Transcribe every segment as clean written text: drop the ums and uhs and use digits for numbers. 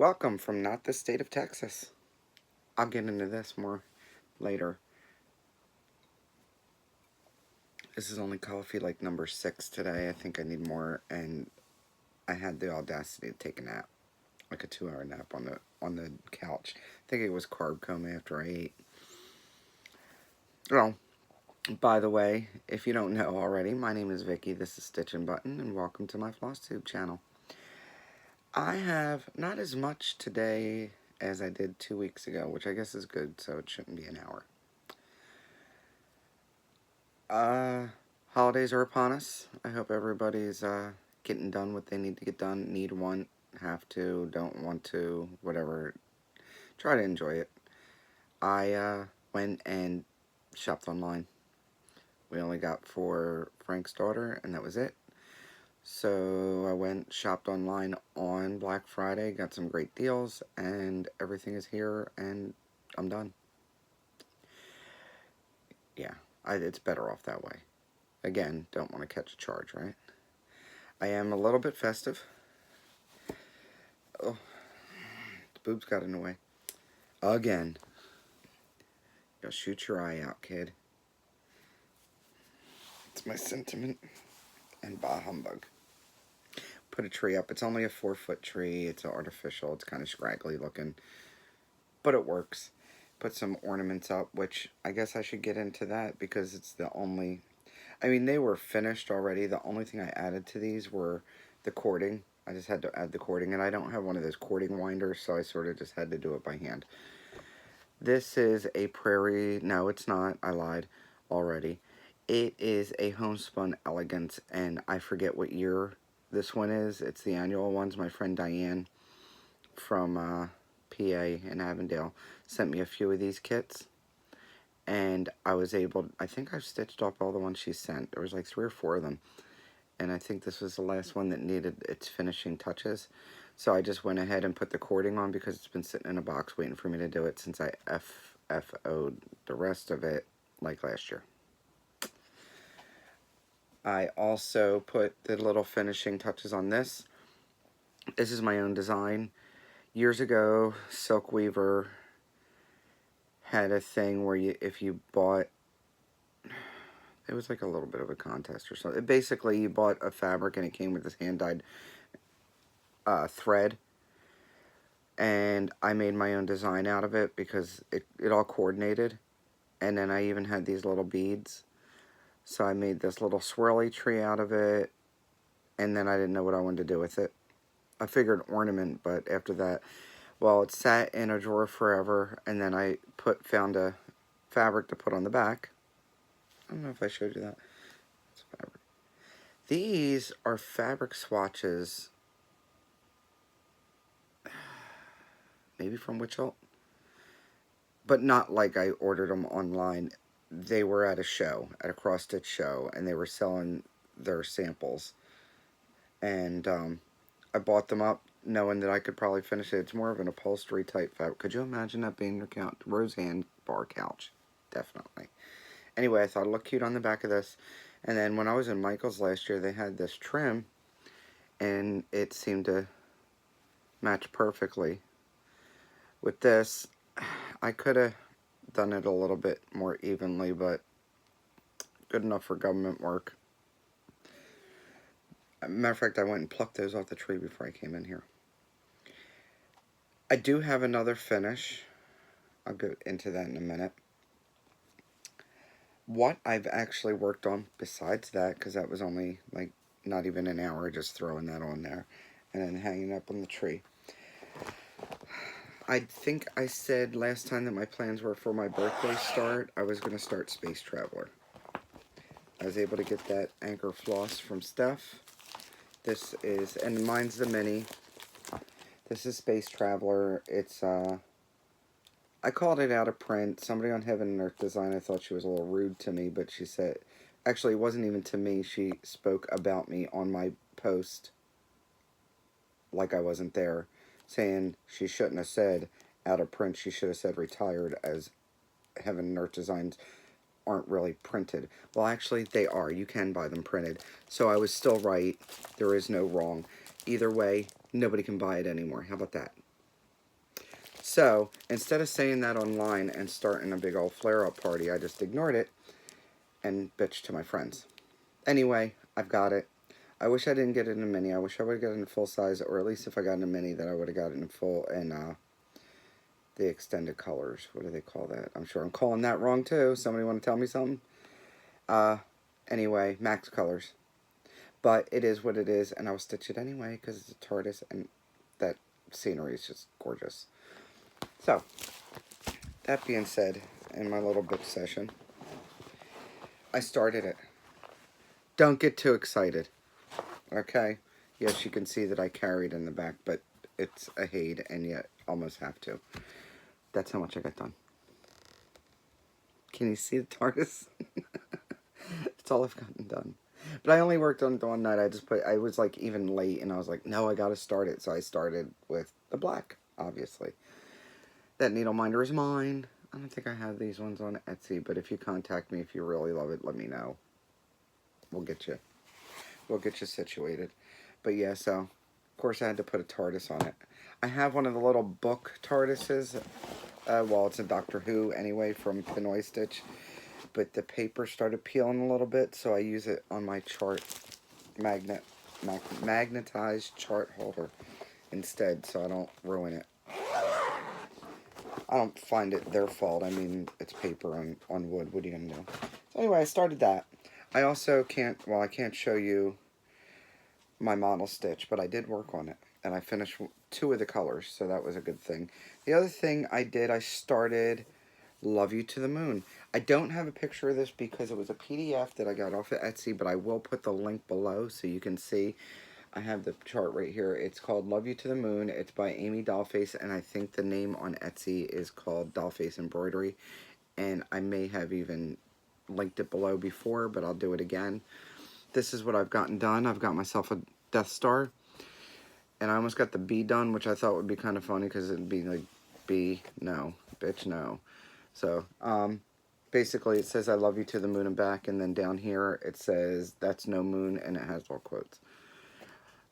Welcome from not the state of Texas. I'll get into this more later. This is only coffee like number 6 today. I think I need more, and I had the audacity to take a nap, like a 2-hour nap on the couch. I think it was carb coma after I ate. Oh, by the way, if you don't know already, my name is Vicky. This is StitchnButton, and welcome to my Flosstube channel. I have not as much today as I did 2 weeks ago, which I guess is good, so it shouldn't be an hour. Holidays are upon us. I hope everybody's getting done what they need to get done. Need, want, have to, don't want to, whatever. Try to enjoy it. I went and shopped online. We only got for Frank's daughter, and that was it. So I went, shopped online on Black Friday, got some great deals, and everything is here, and I'm done. Yeah, it's better off that way. Again, don't want to catch a charge, right? I am a little bit festive. Oh, the boobs got in the way. Again. You'll shoot your eye out, kid. It's my sentiment. And bah humbug. Put a tree up. It's only a 4-foot tree. It's artificial. It's kind of scraggly looking. But it works. Put some ornaments up, which I guess I should get into that because it's the only... I mean, they were finished already. The only thing I added to these were the cording. I just had to add the cording, and I don't have one of those cording winders, so I sort of just had to do it by hand. This is a prairie. No, it's not. I lied already. It is a homespun elegance, and I forget what year this one is. It's the annual ones. My friend Diane from PA in Avondale sent me a few of these kits. And I was able, I think I've stitched up all the ones she sent. There was like 3 or 4 of them. And I think this was the last one that needed its finishing touches. So I just went ahead and put the cording on because it's been sitting in a box waiting for me to do it since I FFO'd the rest of it like last year. I also put the little finishing touches on this. This is my own design. Years ago, Silk Weaver had a thing where if you bought, it was like a little bit of a contest or something. Basically, you bought a fabric and it came with this hand-dyed thread. And I made my own design out of it because it all coordinated. And then I even had these little beads. So I made this little swirly tree out of it. And then I didn't know what I wanted to do with it. I figured ornament, but after that, well, it sat in a drawer forever, and then I found a fabric to put on the back. I don't know if I showed you that. It's fabric. These are fabric swatches, maybe from Witchelt, but not like I ordered them online. They were at a show, at a cross-stitch show, and they were selling their samples. And I bought them up, knowing that I could probably finish it. It's more of an upholstery type fabric. Could you imagine that being your Roseanne bar couch? Definitely. Anyway, I thought it looked cute on the back of this. And then when I was in Michael's last year, they had this trim, and it seemed to match perfectly. With this, I could have done it a little bit more evenly, but good enough for government work. Matter of fact, I went and plucked those off the tree before I came in here. I do have another finish. I'll go into that in a minute. What I've actually worked on besides that, because that was only like not even an hour, just throwing that on there and then hanging up on the tree. I think I said last time that my plans were for my birthday start, I was going to start Space Traveler. I was able to get that anchor floss from Steph. This is, and mine's the mini. This is Space Traveler. It's, I called it out of print. Somebody on Heaven and Earth Design, I thought she was a little rude to me, but she said, actually it wasn't even to me. She spoke about me on my post like I wasn't there, saying she shouldn't have said out of print. She should have said retired, as Heaven and Earth Designs aren't really printed. Well, actually, they are. You can buy them printed. So I was still right. There is no wrong. Either way, nobody can buy it anymore. How about that? So, instead of saying that online and starting a big old flare-up party, I just ignored it and bitched to my friends. Anyway, I've got it. I wish I didn't get it in a mini. I wish I would have got it in full size, or at least if I got in a mini, that I would have got it in full and the extended colors. What do they call that? I'm sure I'm calling that wrong too. Somebody want to tell me something? Anyway, max colors. But it is what it is, and I'll stitch it anyway because it's a tortoise, and that scenery is just gorgeous. So, that being said, in my little book session, I started it. Don't get too excited, okay? Yes, you can see that I carried in the back, but it's a Hade, and yet almost have to. That's how much I got done. Can you see the TARDIS? That's all I've gotten done. But I only worked on it one night. I was like even late, and I was like, no, I gotta start it. So I started with the black, obviously. That needle minder is mine. I don't think I have these ones on Etsy, but if you contact me, if you really love it, let me know. We'll get you situated. But yeah, so of course I had to put a TARDIS on it. I have one of the little book TARDISes. Well, it's a Doctor Who anyway from Pinoy Stitch. But the paper started peeling a little bit, so I use it on my chart magnetized chart holder instead, so I don't ruin it. I don't find it their fault. I mean, it's paper on wood. What are you going to do? So anyway, I started that. I also can't show you my model stitch, but I did work on it. And I finished 2 of the colors, so that was a good thing. The other thing I did, I started Love You to the Moon. I don't have a picture of this because it was a PDF that I got off of Etsy, but I will put the link below so you can see. I have the chart right here. It's called Love You to the Moon. It's by Amy Dollface, and I think the name on Etsy is called Dollface Embroidery. And I may have even linked it below before, but I'll do it again. This is what I've gotten done. I've got myself a Death Star. And I almost got the B done, which I thought would be kind of funny because it'd be like, B, no, bitch, no. So, basically it says I love you to the moon and back, and then down here it says that's no moon, and it has all quotes.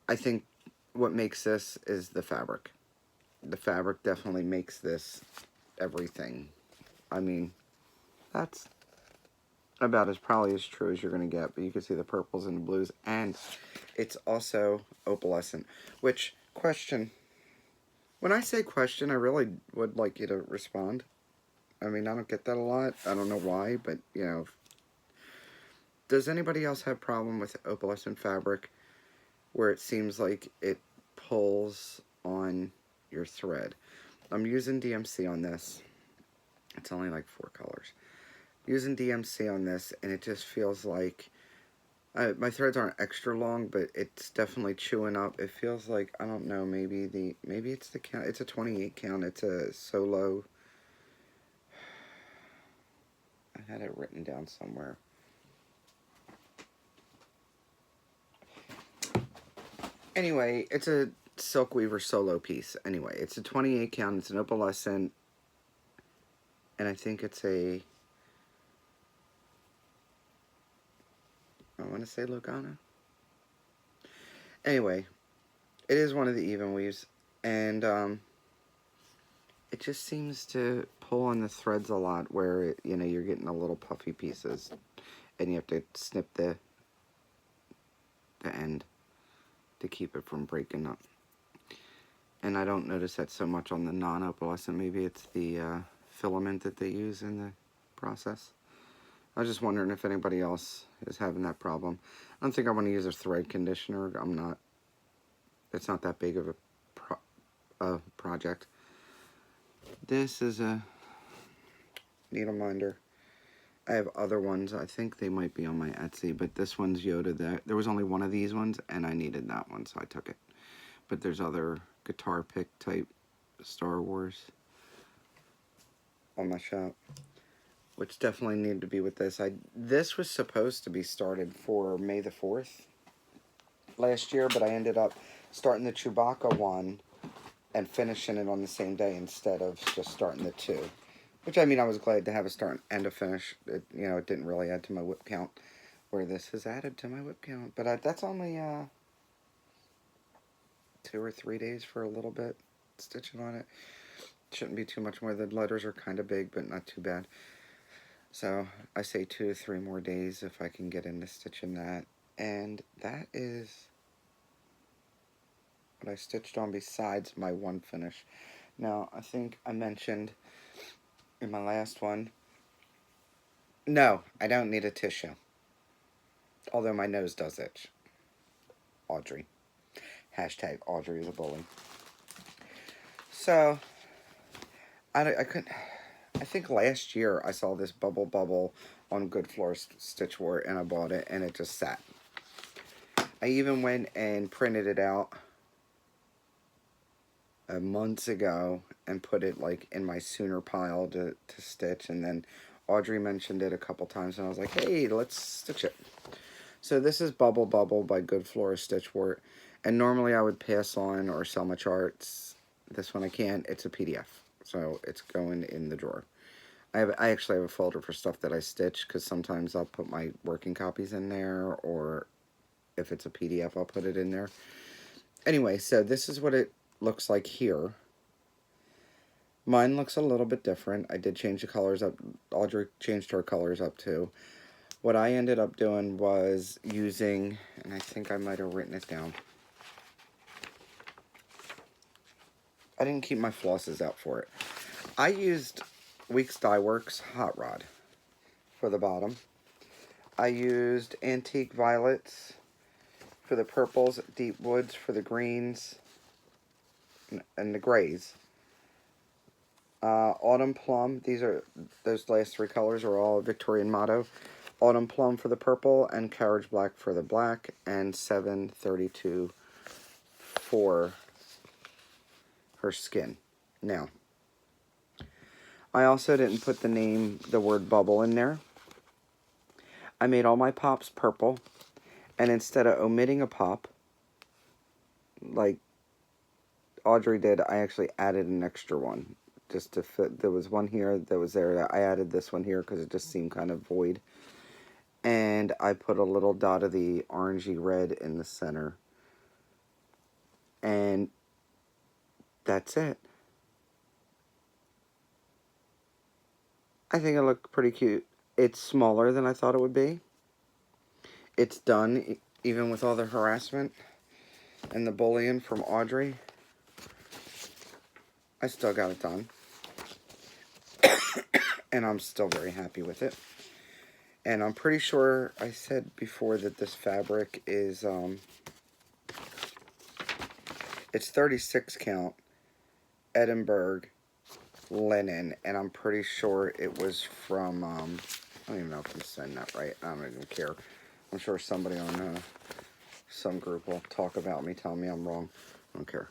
I think what makes this is the fabric. The fabric definitely makes this everything. I mean, that's about as probably as true as you're going to get, but you can see the purples and the blues, and it's also opalescent, which, question, when I say question, I really would like you to respond. I mean, I don't get that a lot. I don't know why, but, you know, does anybody else have problem with opalescent fabric where it seems like it pulls on your thread? I'm using DMC on this. It's only like 4 colors. Using DMC on this, and it just feels like my threads aren't extra long, but it's definitely chewing up. It feels like, I don't know, maybe it's the count. It's a 28 count. It's a solo. I had it written down somewhere. Anyway, it's a Silk Weaver solo piece. Anyway, it's a 28 count. It's an opalescent, and I think it's a, I want to say Lugana. Anyway, it is one of the even weaves, and it just seems to pull on the threads a lot, where it, you know, you're getting a little puffy pieces, and you have to snip the end to keep it from breaking up. And I don't notice that so much on the non-opalescent. Maybe it's the filament that they use in the process. I was just wondering if anybody else is having that problem. I don't think I want to use a thread conditioner. I'm not. It's not that big of a project. This is a needle minder. I have other ones. I think they might be on my Etsy, but this one's Yoda. There was only one of these ones, and I needed that one, so I took it. But there's other guitar pick type Star Wars on my shop, which definitely needed to be with this. This was supposed to be started for May the 4th last year, but I ended up starting the Chewbacca one and finishing it on the same day instead of just starting the 2. Which, I mean, I was glad to have a start and a finish. It, you know, it didn't really add to my whip count, where this has added to my whip count. But that's only 2 or 3 days for a little bit stitching on it. Shouldn't be too much more. The letters are kind of big, but not too bad. So I say 2 to 3 more days if I can get into stitching that. And that is what I stitched on besides my one finish. Now, I think I mentioned in my last one, no, I don't need a tissue. Although my nose does itch. Audrey. Hashtag Audrey is a bully. So, I couldn't... I think last year I saw this bubble on Good Floor Stitchwort and I bought it and it just sat. I even went and printed it out months ago and put it like in my sooner pile to stitch, and then Audrey mentioned it a couple times and I was like, hey, let's stitch it. So this is Bubble by Good Floor Stitchwort, and normally I would pass on or sell my charts. This one I can't. It's a PDF, so it's going in the drawer. I actually have a folder for stuff that I stitch, because sometimes I'll put my working copies in there, or if it's a PDF I'll put it in there. Anyway, so this is what it looks like here. Mine looks a little bit different. I did change the colors up. Audrey changed her colors up too. What I ended up doing was using, and I think I might have written it down. I didn't keep my flosses out for it. I used Weeks Dye Works Hot Rod for the bottom. I used Antique Violets for the purples, Deep Woods for the greens, and the grays. Autumn Plum, those last 3 colors are all Victorian Motto. Autumn Plum for the purple, and Carriage Black for the black, and 732 for her skin. Now, I also didn't put the word bubble in there. I made all my pops purple, and instead of omitting a pop, like Audrey did, I actually added an extra one, just to fit. There was one here that was there. I added this one here because it just seemed kind of void. And I put a little dot of the orangey red in the center. And that's it. I think it looked pretty cute. It's smaller than I thought it would be. It's done, even with all the harassment and the bullying from Audrey. I still got it done. And I'm still very happy with it. And I'm pretty sure I said before that this fabric is, it's 36 count Edinburgh linen, and I'm pretty sure it was from, I don't even know if I'm saying that right. I don't even care. I'm sure somebody on some group will talk about me, telling me I'm wrong. I don't care.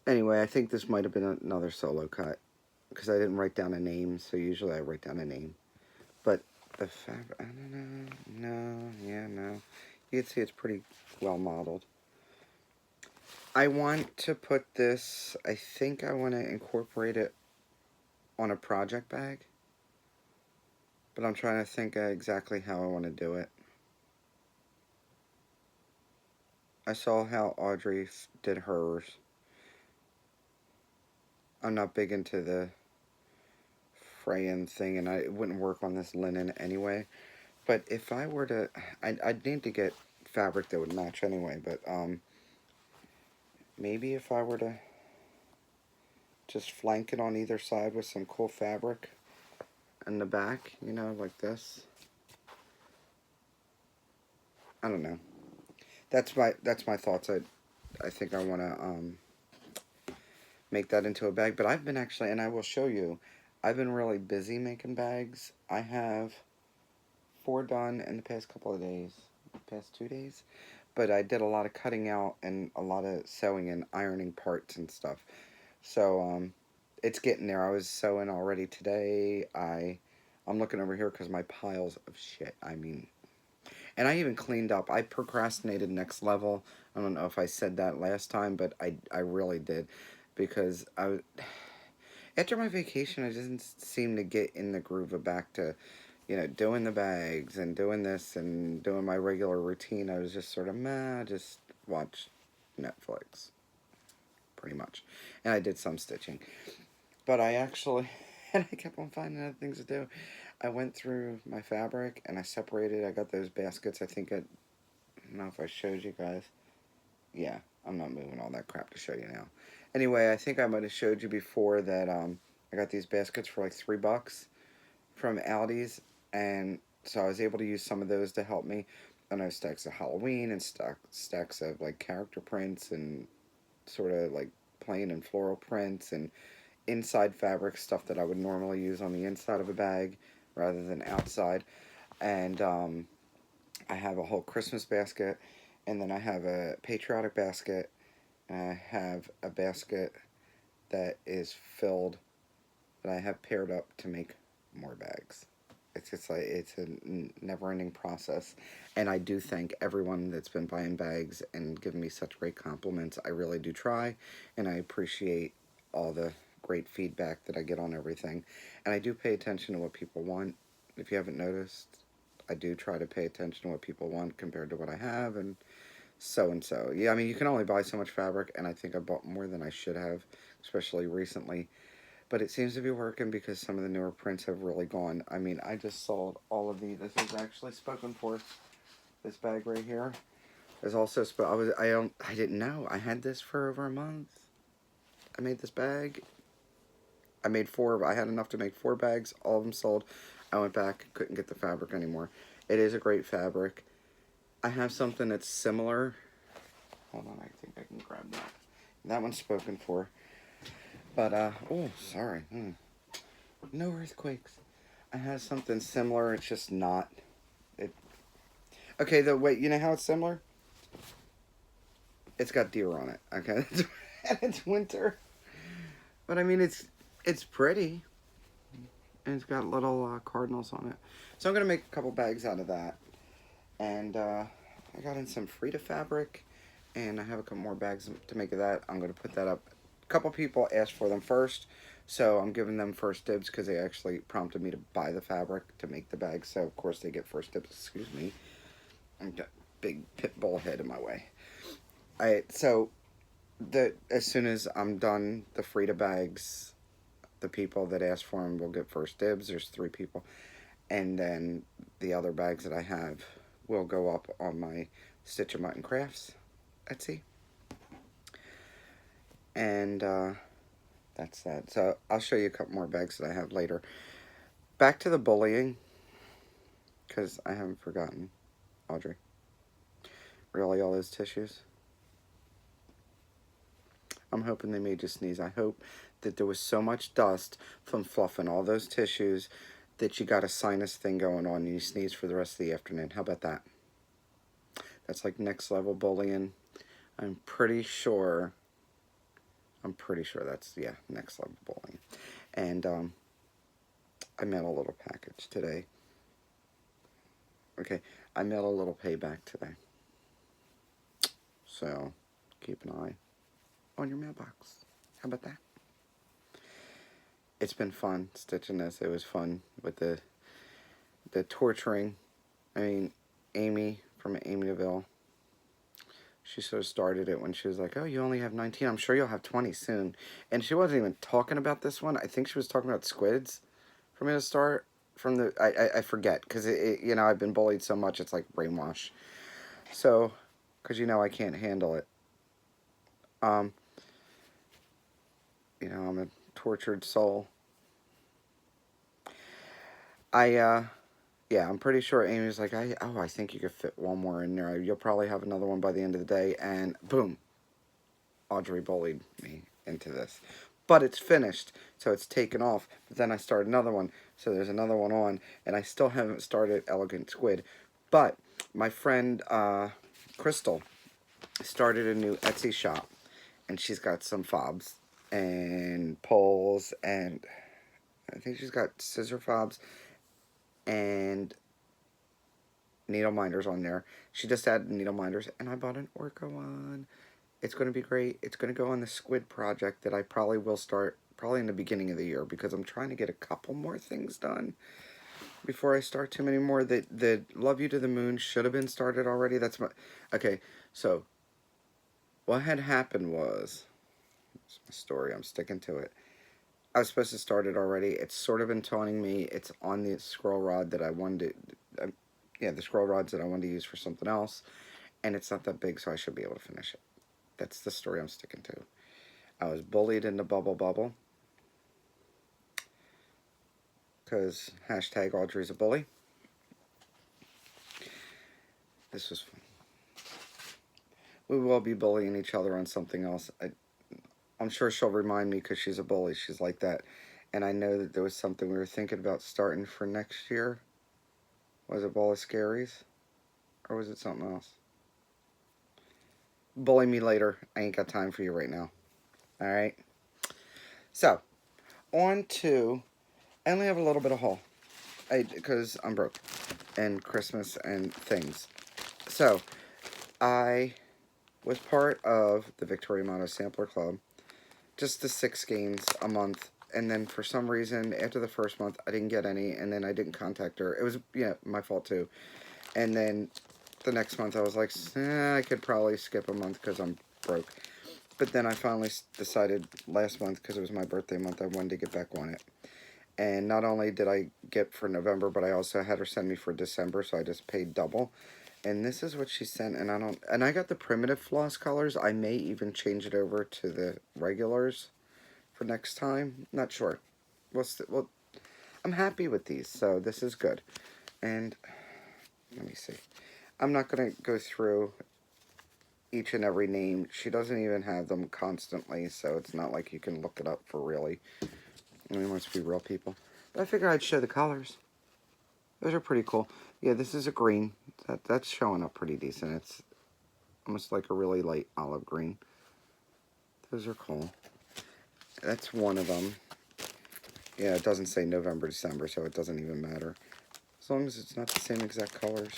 Anyway, I think this might have been another solo cut, because I didn't write down a name, so usually I write down a name. But the fabric, I don't know, no. You can see it's pretty well modeled. I want to put this, I think I want to incorporate it on a project bag. But I'm trying to think exactly how I want to do it. I saw how Audrey did hers. I'm not big into the fraying thing, and it wouldn't work on this linen anyway. But if I were to, I'd need to get fabric that would match anyway, but maybe if I were to just flank it on either side with some cool fabric in the back, you know, like this. I don't know. That's my thoughts. I think I want to make that into a bag. But I've been actually, and I will show you, I've been really busy making bags. I have 4 done in the past couple of days, past 2 days. But I did a lot of cutting out and a lot of sewing and ironing parts and stuff. So it's getting there. I was sewing already today. I'm looking over here because my piles of shit. I mean, and I even cleaned up. I procrastinated next level. I don't know if I said that last time, but I really did, because after my vacation, I didn't seem to get in the groove of back to, you know, doing the bags and doing this and doing my regular routine. I was just sort of, just watch Netflix. pretty much. And I did some stitching. But I actually, and I kept on finding other things to do. I went through my fabric and I separated. I got those baskets. I think I don't know if I showed you guys. Yeah, I'm not moving all that crap to show you now. Anyway, I think I might have showed you before that I got these baskets for like $3 from Aldi's, and so I was able to use some of those to help me. And I have stacks of Halloween and stacks of like character prints and sort of like plain and floral prints and inside fabric stuff that I would normally use on the inside of a bag rather than outside. And I have a whole Christmas basket, and then I have a patriotic basket, and I have a basket that is filled that I have paired up to make more bags. It's just like, it's a never-ending process, and I do thank everyone that's been buying bags and giving me such great compliments. I really do try, and I appreciate all the great feedback that I get on everything, and I do pay attention to what people want. If you haven't noticed, I do try to pay attention to what people want compared to what I have, and so. Yeah, I mean, you can only buy so much fabric, and I think I bought more than I should have, especially recently. But it seems to be working because some of the newer prints have really gone. I mean, I just sold all of these. This is actually spoken for. This bag right here is also I didn't know. I had this for over a month. I made this bag. I made 4. I had enough to make 4 bags. All of them sold. I went back, couldn't get the fabric anymore. It is a great fabric. I have something that's similar. Hold on, I think I can grab that. That one's spoken for. But, oh, sorry. No earthquakes. I have something similar, it's just not. Okay, wait, you know how it's similar? It's got deer on it, okay? And it's winter. But, I mean, it's pretty. And it's got little cardinals on it. So I'm going to make a couple bags out of that. And, I got in some Frida fabric. And I have a couple more bags to make of that. I'm going to put that up. A couple people asked for them first, so I'm giving them first dibs because they actually prompted me to buy the fabric to make the bag. So of course they get first dibs. Excuse me, I've got a big pit bull head in my way. So as soon as I'm done the Frida bags, the people that asked for them will get first dibs. There's 3 people, and then the other bags that I have will go up on my StitchinButton Crafts Etsy. And that's that. So I'll show you a couple more bags that I have later. Back to the bullying, because I haven't forgotten. Audrey, really, all those tissues? I'm hoping they made you sneeze. I hope that there was so much dust from fluffing all those tissues that you got a sinus thing going on and you sneeze for the rest of the afternoon. How about that? That's like next level bullying. I'm pretty sure that's, yeah, next level bullying. And I mailed a little package today. Okay, I mailed a little payback today. So keep an eye on your mailbox. How about that? It's been fun stitching this. It was fun with the torturing. I mean, Amy from Amityville, she sort of started it when she was like, oh, you only have 19. I'm sure you'll have 20 soon. And she wasn't even talking about this one. I think she was talking about squids for me to start. I forget, because, you know, I've been bullied so much, it's like brainwash. So, because, you know, I can't handle it. You know, I'm a tortured soul. Yeah, I'm pretty sure Amy's like, I think you could fit one more in there. You'll probably have another one by the end of the day. And boom, Audrey bullied me into this. But it's finished, so it's taken off. But then I start another one, so there's another one on. And I still haven't started Elegant Squid. But my friend Crystal started a new Etsy shop. And she's got some fobs and poles, and I think she's got scissor fobs and needle minders on there. She just added needle minders, and I bought an Orca one. It's going to be great. It's going to go on the squid project that I probably will start probably in the beginning of the year, because I'm trying to get a couple more things done before I start too many more. The Love You to the Moon should have been started already. That's my... Okay, so what had happened was It's my story. I'm sticking to it. I was supposed to start it already. It's sort of been taunting me. It's on the scroll rod that I wanted to, yeah, the scroll rods that I wanted to use for something else. And it's not that big, so I should be able to finish it. That's the story I'm sticking to. I was bullied into Bubble Bubble. Because hashtag Audrey's a bully. This was fun. We will be bullying each other on something else. I'm sure she'll remind me because she's a bully. She's like that. And I know that there was something we were thinking about starting for next year. Was it Ball of Scaries? Or was it something else? Bully me later. I ain't got time for you right now. Alright? So, on to... I only have a little bit of haul. Because I'm broke. And Christmas and things. So, I was part of the Victoria Motto Sampler Club. Just the 6 games a month. And then for some reason, after the first month, I didn't get any. And then I didn't contact her. It was, yeah, my fault too. And then the next month, I was like, I could probably skip a month because I'm broke. But then I finally decided last month, because it was my birthday month, I wanted to get back on it. And not only did I get for November, but I also had her send me for December, so I just paid double. And this is what she sent, and I got the primitive floss colors. I may even change it over to the regulars for next time. Not sure. Well, I'm happy with these, so this is good. And let me see. I'm not going to go through each and every name. She doesn't even have them constantly, so it's not like you can look it up for really. I mean, let's be real people. But I figured I'd show the colors. Those are pretty cool. Yeah, this is a green. That's showing up pretty decent. It's almost like a really light olive green. Those are cool. That's one of them. Yeah, it doesn't say November, December, so it doesn't even matter. As long as it's not the same exact colors.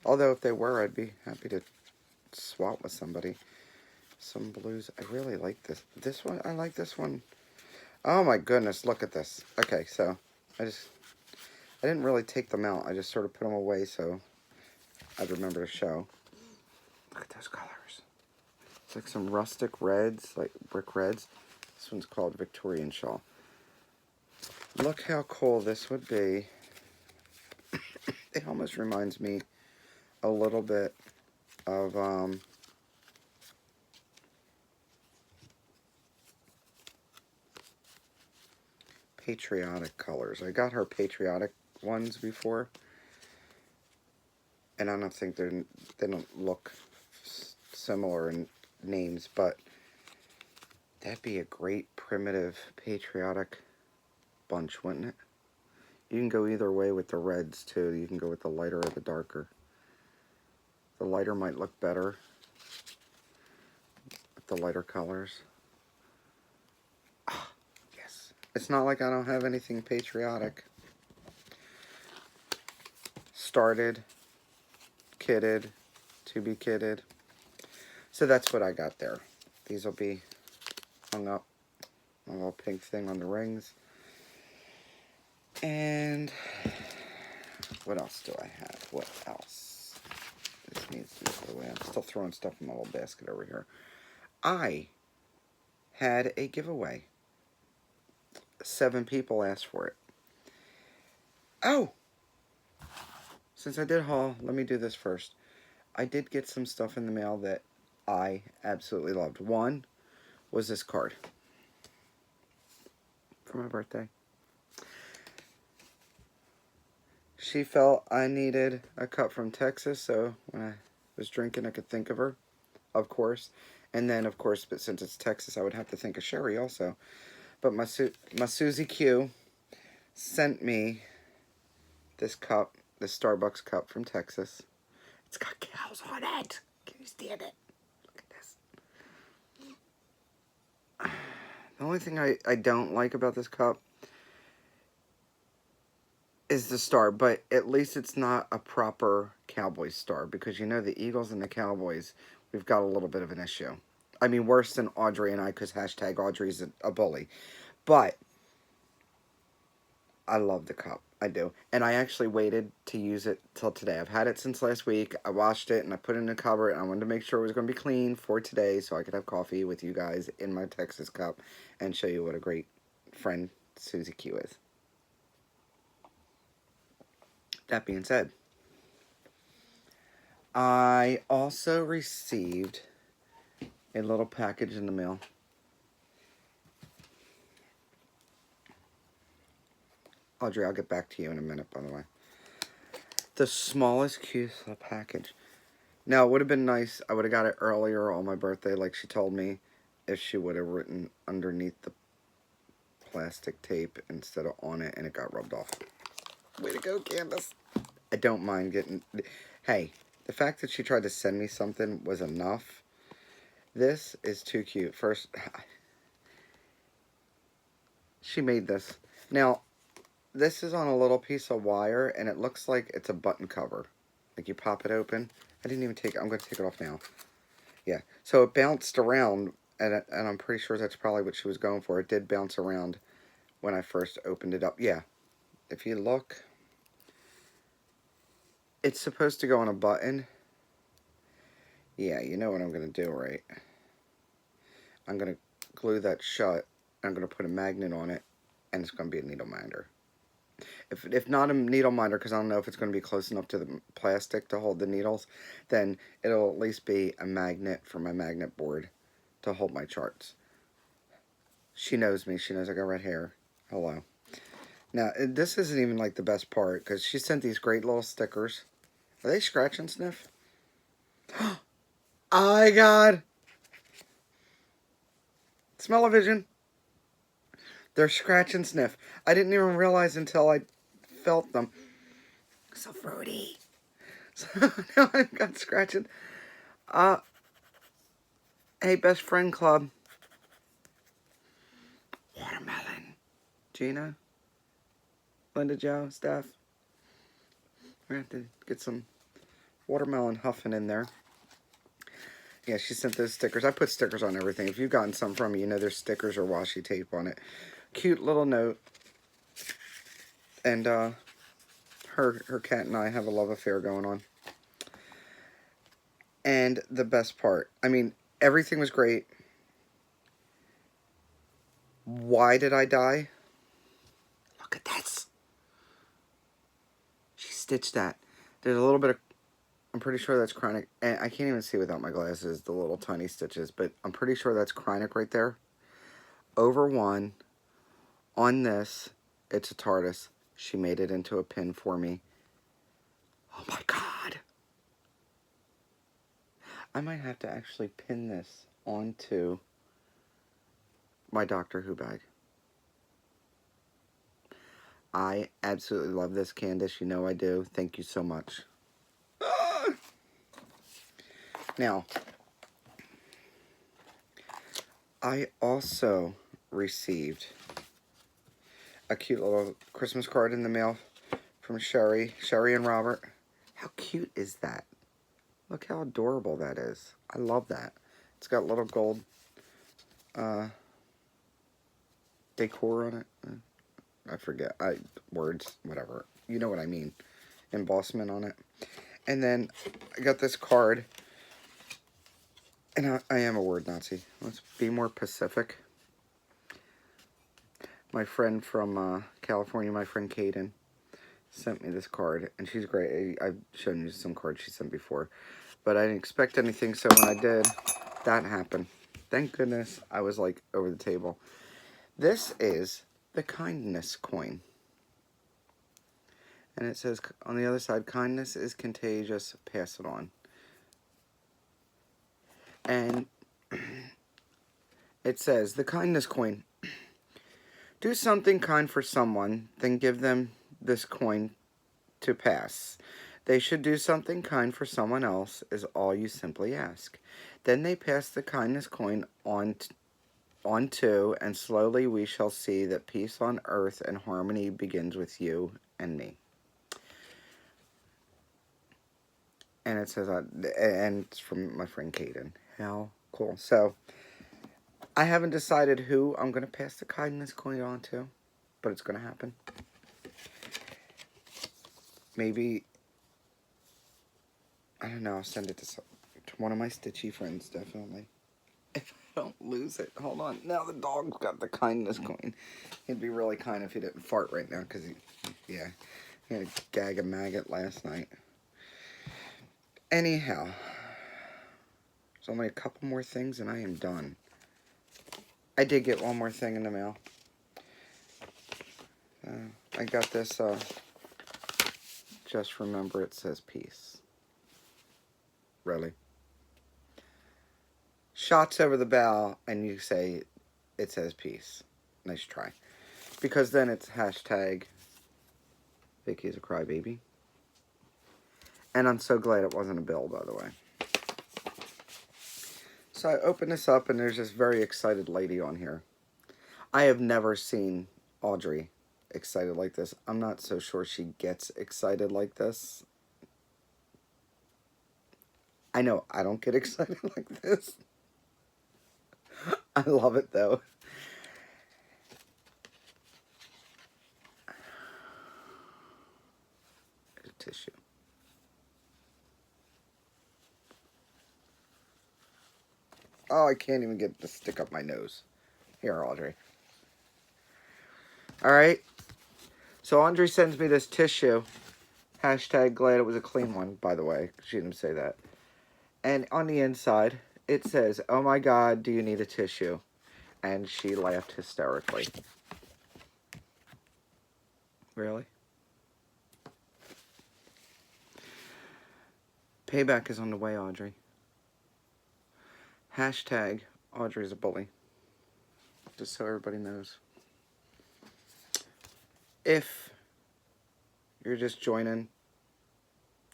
Although if they were, I'd be happy to swap with somebody. Some blues. I really like this. This one, I like this one. Oh my goodness, look at this. Okay, so I didn't really take them out. I just sort of put them away so I'd remember to show. Look at those colors. It's like some rustic reds, like brick reds. This one's called Victorian Shawl. Look how cool this would be. It almost reminds me a little bit of patriotic colors. I got her patriotic ones before, and I don't think they don't look similar in names, but that'd be a great primitive patriotic bunch, wouldn't it? You can go either way with the reds too. You can go with the lighter or the darker. The lighter might look better with the lighter colors. Ah, yes. It's not like I don't have anything patriotic. Started, kitted, to be kitted. So that's what I got there. These will be hung up. A little pink thing on the rings. And what else do I have? What else? This needs to be put away. I'm still throwing stuff in my little basket over here. I had a giveaway. 7 people asked for it. Oh! Since I did haul, let me do this first. I did get some stuff in the mail that I absolutely loved. One was this card for my birthday. She felt I needed a cup from Texas, so when I was drinking, I could think of her, of course. And then, of course, but since it's Texas, I would have to think of Sherry also. But my Susie Q sent me this cup, this Starbucks cup from Texas. It's got cows on it. Can you stand it? Look at this. The only thing I don't like about this cup is the star, but at least it's not a proper Cowboys star, because you know the Eagles and the Cowboys, we've got a little bit of an issue. I mean, worse than Audrey and I, because hashtag Audrey's a bully. But I love the cup. I do. And I actually waited to use it till today. I've had it since last week. I washed it and I put it in a cupboard. And I wanted to make sure it was going to be clean for today so I could have coffee with you guys in my Texas cup and show you what a great friend Susie Q is. That being said, I also received a little package in the mail. Audrey, I'll get back to you in a minute, by the way. The smallest, cutest little package. Now, it would have been nice. I would have got it earlier on my birthday, like she told me, if she would have written underneath the plastic tape instead of on it, and it got rubbed off. Way to go, Candace. I don't mind getting... Hey, the fact that she tried to send me something was enough. This is too cute. First, she made this. Now, this is on a little piece of wire, and it looks like it's a button cover. Like you pop it open. I didn't even take it. I'm going to take it off now. Yeah. So it bounced around, and I'm pretty sure that's probably what she was going for. It did bounce around when I first opened it up. Yeah. If you look, it's supposed to go on a button. Yeah, you know what I'm going to do, right? I'm going to glue that shut. I'm going to put a magnet on it, and it's going to be a needle minder. If not a needle minder, because I don't know if it's going to be close enough to the plastic to hold the needles, then it'll at least be a magnet for my magnet board to hold my charts. She knows me. She knows I got red hair. Hello. Now, this isn't even like the best part, because she sent these great little stickers. Are they scratch and sniff? Oh my God. Smell-o-vision. They're scratch and sniff. I didn't even realize until I felt them. So fruity. So now I've got scratching. Hey, best friend club. Watermelon. Gina. Linda, Joe, Steph. We're going to have to get some watermelon huffing in there. Yeah, she sent those stickers. I put stickers on everything. If you've gotten some from me, you know there's stickers or washi tape on it. Cute little note. And her cat and I have a love affair going on. And the best part, I mean, everything was great. Why did I die? Look at this. She stitched that. There's a little bit of, I'm pretty sure that's chronic. And I can't even see without my glasses, the little tiny stitches. But I'm pretty sure that's chronic right there. Over one. On this, it's a TARDIS. She made it into a pin for me. Oh my God. I might have to actually pin this onto my Doctor Who bag. I absolutely love this, Candace. You know I do. Thank you so much. Now, I also received a cute little Christmas card in the mail from Sherry and Robert. How cute is that? Look how adorable that is. I love that. It's got little gold decor on it. I forget. Words, whatever. You know what I mean. Embossment on it. And then I got this card. And I am a word Nazi. Let's be more Pacific. My friend from California, my friend Kaden, sent me this card. And she's great. I've shown you some cards she sent before. But I didn't expect anything, so when I did, that happened. Thank goodness I was, like, over the table. This is the kindness coin. And it says on the other side, kindness is contagious, pass it on. And it says, the kindness coin. Do something kind for someone, then give them this coin to pass. They should do something kind for someone else, is all you simply ask. Then they pass the kindness coin on to, and slowly we shall see that peace on earth and harmony begins with you and me. And it says, and it's from my friend Kaden. How cool. So, I haven't decided who I'm going to pass the kindness coin on to, but it's going to happen. maybe, I don't know, I'll send it to one of my stitchy friends, definitely. If I don't lose it. Hold on. Now the dog's got the kindness going. He'd be really kind if he didn't fart right now, because he had a gag a maggot last night. Anyhow, there's only a couple more things and I am done. I did get one more thing in the mail. I got this, just remember it says peace. Really? Shots over the bow and you say it says peace. Nice try. Because then it's hashtag Vicky's a crybaby. And I'm so glad it wasn't a bill, by the way. So I open this up and there's this very excited lady on here. I have never seen Audrey excited like this. I'm not so sure she gets excited like this. I know I don't get excited like this. I love it though. There's a tissue. Oh, I can't even get to stick up my nose. Here, Audrey. Alright. So Audrey sends me this tissue. Hashtag glad it was a clean one, by the way. She didn't say that. And on the inside, it says, oh my God, do you need a tissue? And she laughed hysterically. Really? Payback is on the way, Audrey. Hashtag Audrey's a bully. Just so everybody knows. If you're just joining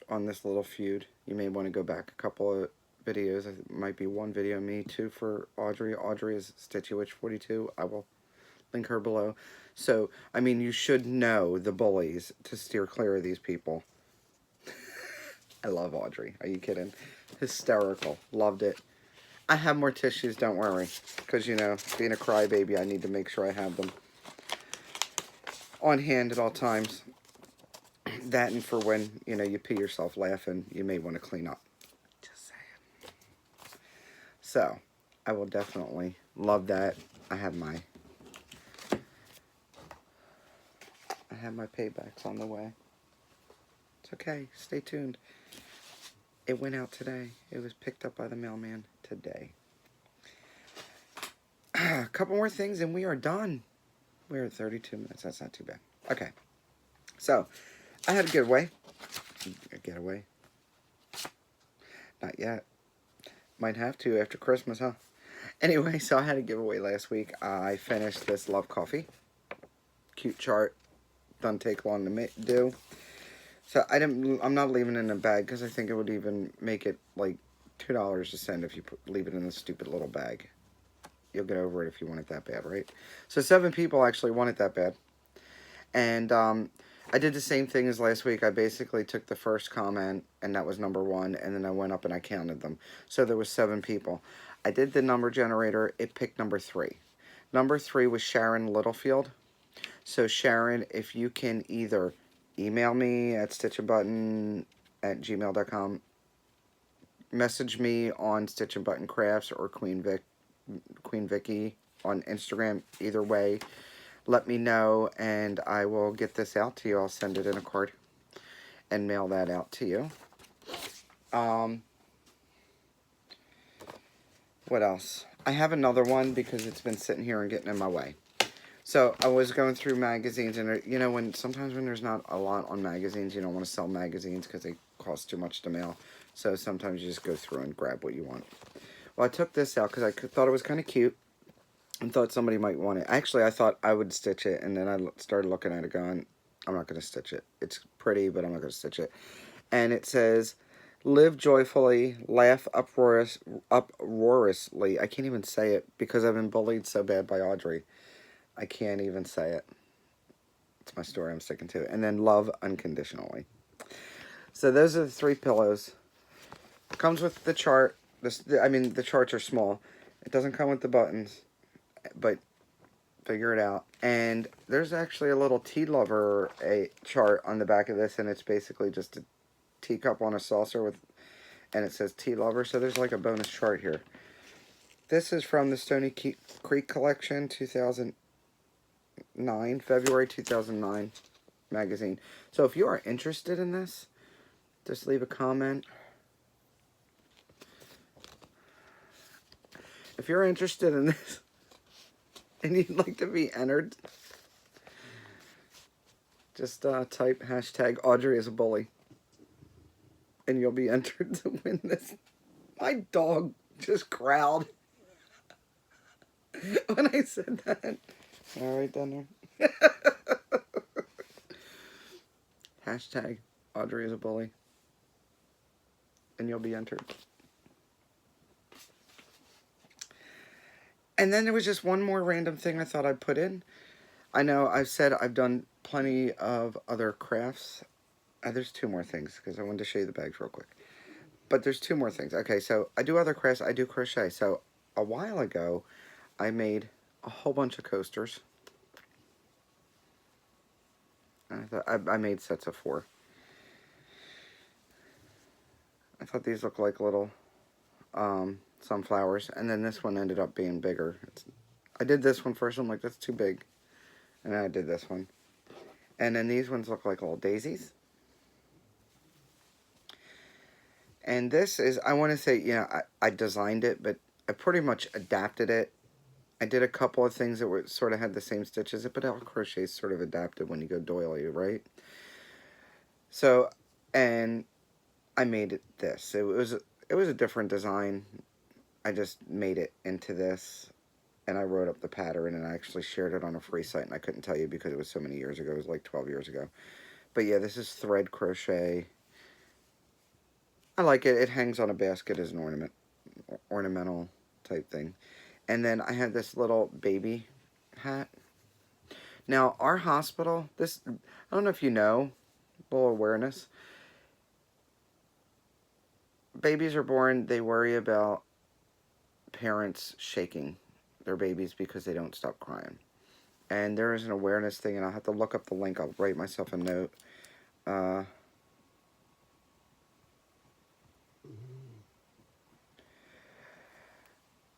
on this little feud, you may want to go back a couple of videos. It might be one video of me, two for Audrey. Audrey is StitchyWitch42. I will link her below. So, I mean, you should know the bullies to steer clear of these people. I love Audrey. Are you kidding? Hysterical. Loved it. I have more tissues, don't worry. Because, you know, being a crybaby, I need to make sure I have them on hand at all times. That and for when, you know, you pee yourself laughing, you may want to clean up. Just saying. So, I will definitely love that. I have my paybacks on the way. It's okay. Stay tuned. It went out today. It was picked up by the mailman today. A couple more things and we are done. We're at 32 minutes. That's not too bad. Okay. So, I had a giveaway. A getaway. Not yet. Might have to after Christmas, huh? Anyway, so I had a giveaway last week. I finished this Love Coffee. Cute chart. Doesn't take long to do. So I'm not leaving it in a bag because I think it would even make it like $2 to send if you leave it in a stupid little bag. You'll get over it if you want it that bad, right? So 7 people actually want it that bad. And I did the same thing as last week. I basically took the first comment, and that was number 1, and then I went up and I counted them. So there was 7 people. I did the number generator. It picked number 3. Number 3 was Sharon Littlefield. So Sharon, if you can either email me at StitchinButton@gmail.com, message me on StitchinButton Crafts or Queen Vicky on Instagram, either way, let me know and I will get this out to you. I'll send it in a card and mail that out to you. What else? I have another one because it's been sitting here and getting in my way. So I was going through magazines, and you know, sometimes when there's not a lot on magazines, you don't want to sell magazines because they cost too much to mail. So sometimes you just go through and grab what you want. Well, I took this out because I thought it was kind of cute and thought somebody might want it. Actually, I thought I would stitch it, and then I started looking at it going, I'm not going to stitch it. It's pretty, but I'm not going to stitch it. And it says, live joyfully, laugh uproariously. I can't even say it because I've been bullied so bad by Audrey. I can't even say it. It's my story I'm sticking to. And then love unconditionally. So those are the 3 pillows. Comes with the chart. The charts are small. It doesn't come with the buttons. But figure it out. And there's actually a little tea lover chart on the back of this, and it's basically just a teacup on a saucer with, and it says tea lover. So there's like a bonus chart here. This is from the Stony Creek collection, 2009, February 2009 magazine. So if you are interested in this, just leave a comment. If you're interested in this and you'd like to be entered, just type hashtag Audrey is a bully and you'll be entered to win this. My dog just growled when I said that. All right, down there. Hashtag Audrey is a bully and you'll be entered. And then there was just one more random thing I thought I'd put in. I know I've said I've done plenty of other crafts. There's two more things because I wanted to show you the bags real quick. But there's two more things. Okay, so I do other crafts. I do crochet. So a while ago, I made a whole bunch of coasters. I made sets of 4. I thought these looked like little sunflowers, and then this one ended up being bigger. I did this one first. I'm like, that's too big, and then I did this one, and then these ones look like little daisies. And this is, I want to say, you know, I designed it, but I pretty much adapted it. I did a couple of things that were sort of had the same stitches, but all crochet is sort of adapted when you go doily, right? So, and I made it this. It was a different design. I just made it into this, and I wrote up the pattern, and I actually shared it on a free site, and I couldn't tell you because it was so many years ago. It was like 12 years ago. But yeah, this is thread crochet. I like it. It hangs on a basket as an ornamental type thing. And then I had this little baby hat. Now, our hospital, this, I don't know if you know, a little awareness. Babies are born, they worry about parents shaking their babies because they don't stop crying. And there is an awareness thing, and I'll have to look up the link. I'll write myself a note.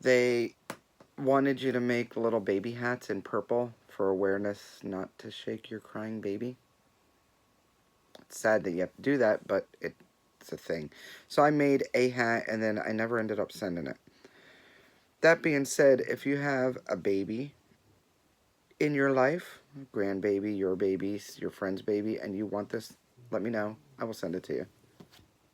They wanted you to make little baby hats in purple for awareness not to shake your crying baby. It's sad that you have to do that, but it's a thing. So I made a hat, and then I never ended up sending it. That being said, if you have a baby in your life, grandbaby, your baby, your friend's baby, and you want this, let me know. I will send it to you.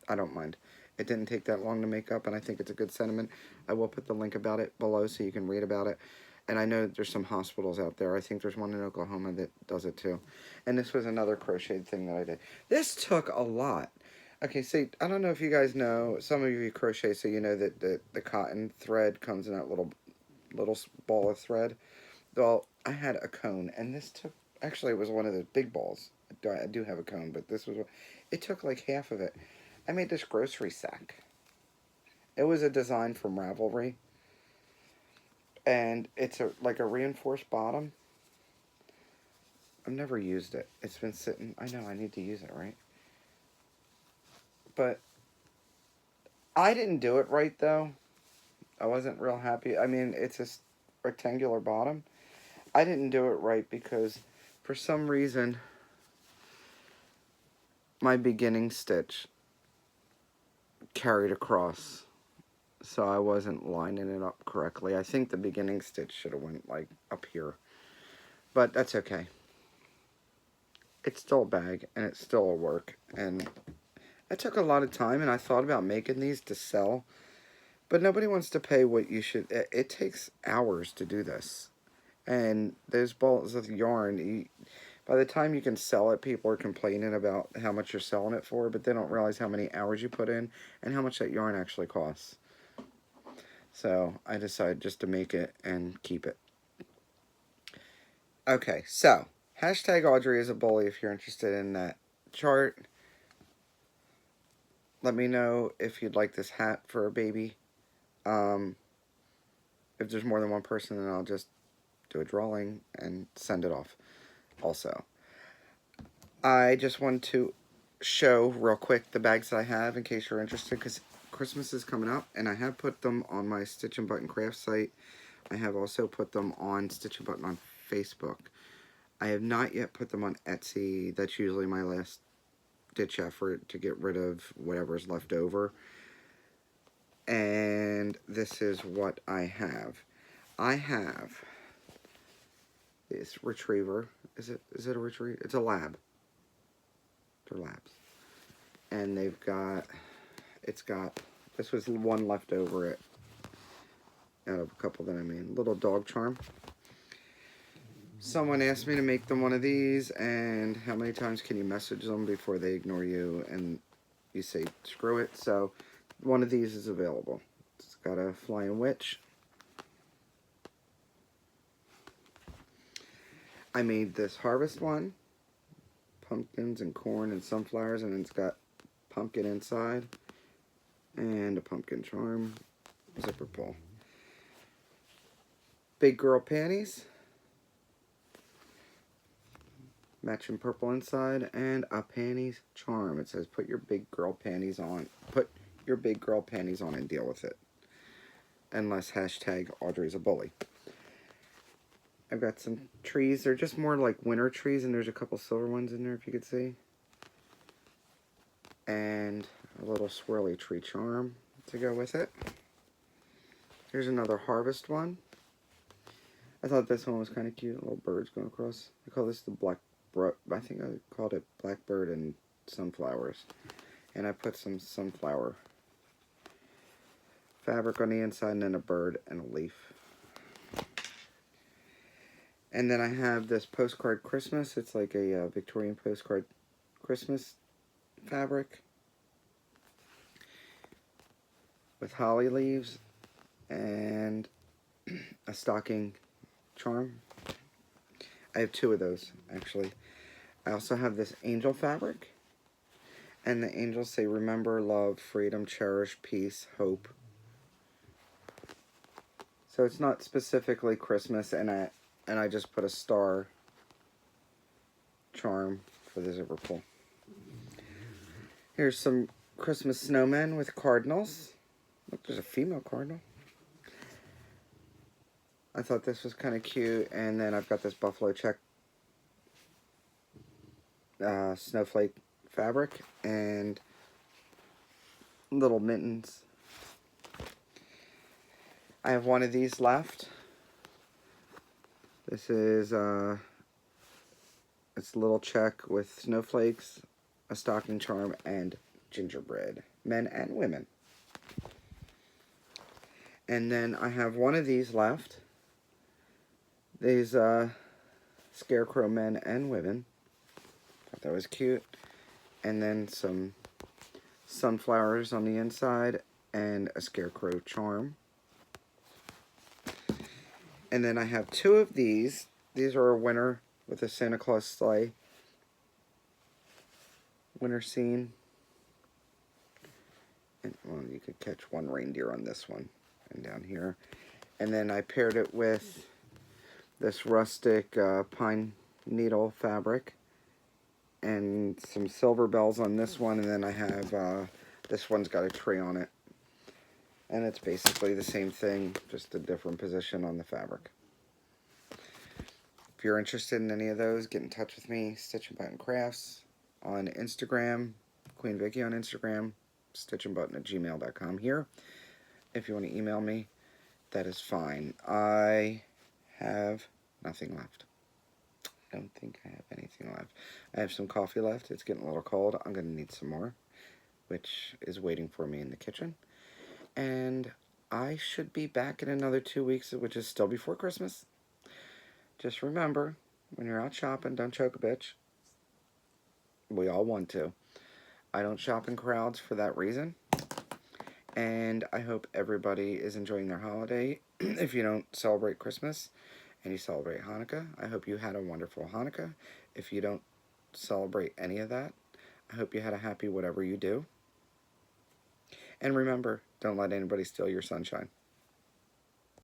I don't mind. It didn't take that long to make up, and I think it's a good sentiment. I will put the link about it below so you can read about it. And I know there's some hospitals out there. I think there's one in Oklahoma that does it too. And this was another crocheted thing that I did. This took a lot. Okay, see, I don't know if you guys know, some of you crochet, so you know that the cotton thread comes in that little ball of thread. Well, I had a cone, and this took, actually it was one of those big balls. I do have a cone, but this was, it took like half of it. I made this grocery sack. It was a design from Ravelry. And it's like a reinforced bottom. I've never used it. It's been sitting, I know I need to use it, right? But I didn't do it right, though. I wasn't real happy. I mean, it's a rectangular bottom. I didn't do it right because for some reason my beginning stitch carried across, so I wasn't lining it up correctly. I think the beginning stitch should have went like up here, but that's okay. It's still a bag and it's still a work, and it took a lot of time, and I thought about making these to sell, but nobody wants to pay what you should. It takes hours to do this, and those balls of yarn, by the time you can sell it, people are complaining about how much you're selling it for, but they don't realize how many hours you put in and how much that yarn actually costs. So I decided just to make it and keep it. Okay, so hashtag Audrey is a bully if you're interested in that chart. Let me know if you'd like this hat for a baby. If there's more than one person, then I'll just do a drawing, and send it off also. I just wanted to show real quick the bags that I have in case you're interested, because Christmas is coming up, and I have put them on my StitchnButton craft site. I have also put them on StitchnButton on Facebook. I have not yet put them on Etsy. That's usually my last ditch effort to get rid of whatever's left over. And this is what I have. I have this retriever. Is it a retriever? It's a lab. They're labs. And this was one left over out of a couple that I made. Little dog charm. Someone asked me to make them one of these, and how many times can you message them before they ignore you and you say screw it? So one of these is available. It's got a flying witch. I made this harvest one, pumpkins and corn and sunflowers, and it's got pumpkin inside and a pumpkin charm, zipper pull. Big girl panties, matching purple inside, and a panties charm. It says put your big girl panties on. Put your big girl panties on and deal with it. Unless hashtag Audrey's a bully. I've got some trees. They're just more like winter trees, and there's a couple silver ones in there if you could see. And a little swirly tree charm to go with it. Here's another harvest one. I thought this one was kind of cute. Little birds going across. I call this the I think I called it blackbird and sunflowers. And I put some sunflower fabric on the inside, and then a bird and a leaf. And then I have this postcard Christmas. It's like a Victorian postcard Christmas fabric with holly leaves and a stocking charm. I have two of those, actually. I also have this angel fabric. And the angels say, remember, love, freedom, cherish, peace, hope. So it's not specifically Christmas, and I just put a star charm for the zipper pull. Here's some Christmas snowmen with cardinals. Look, there's a female cardinal. I thought this was kind of cute. And then I've got this buffalo check snowflake fabric and little mittens. I have one of these left. This is it's a little check with snowflakes, a stocking charm, and gingerbread, men and women. And then I have one of these left. These scarecrow men and women. Thought that was cute. And then some sunflowers on the inside and a scarecrow charm. And then I have two of these. These are a winter with a Santa Claus sleigh. Winter scene. And, well, you could catch one reindeer on this one. And down here. And then I paired it with this rustic pine needle fabric. And some silver bells on this one. And then I have, this one's got a tree on it. And it's basically the same thing, just a different position on the fabric. If you're interested in any of those, get in touch with me, StitchnButton Crafts on Instagram, Queen Vicky on Instagram, StitchnButton@gmail.com here. If you want to email me, that is fine. I have nothing left. I don't think I have anything left. I have some coffee left. It's getting a little cold. I'm going to need some more, which is waiting for me in the kitchen. And I should be back in another 2 weeks, which is still before Christmas. Just remember, when you're out shopping, don't choke a bitch. We all want to. I don't shop in crowds for that reason. And I hope everybody is enjoying their holiday. If you don't celebrate Christmas and you celebrate Hanukkah, I hope you had a wonderful Hanukkah. If you don't celebrate any of that, I hope you had a happy whatever you do. And remember, don't let anybody steal your sunshine.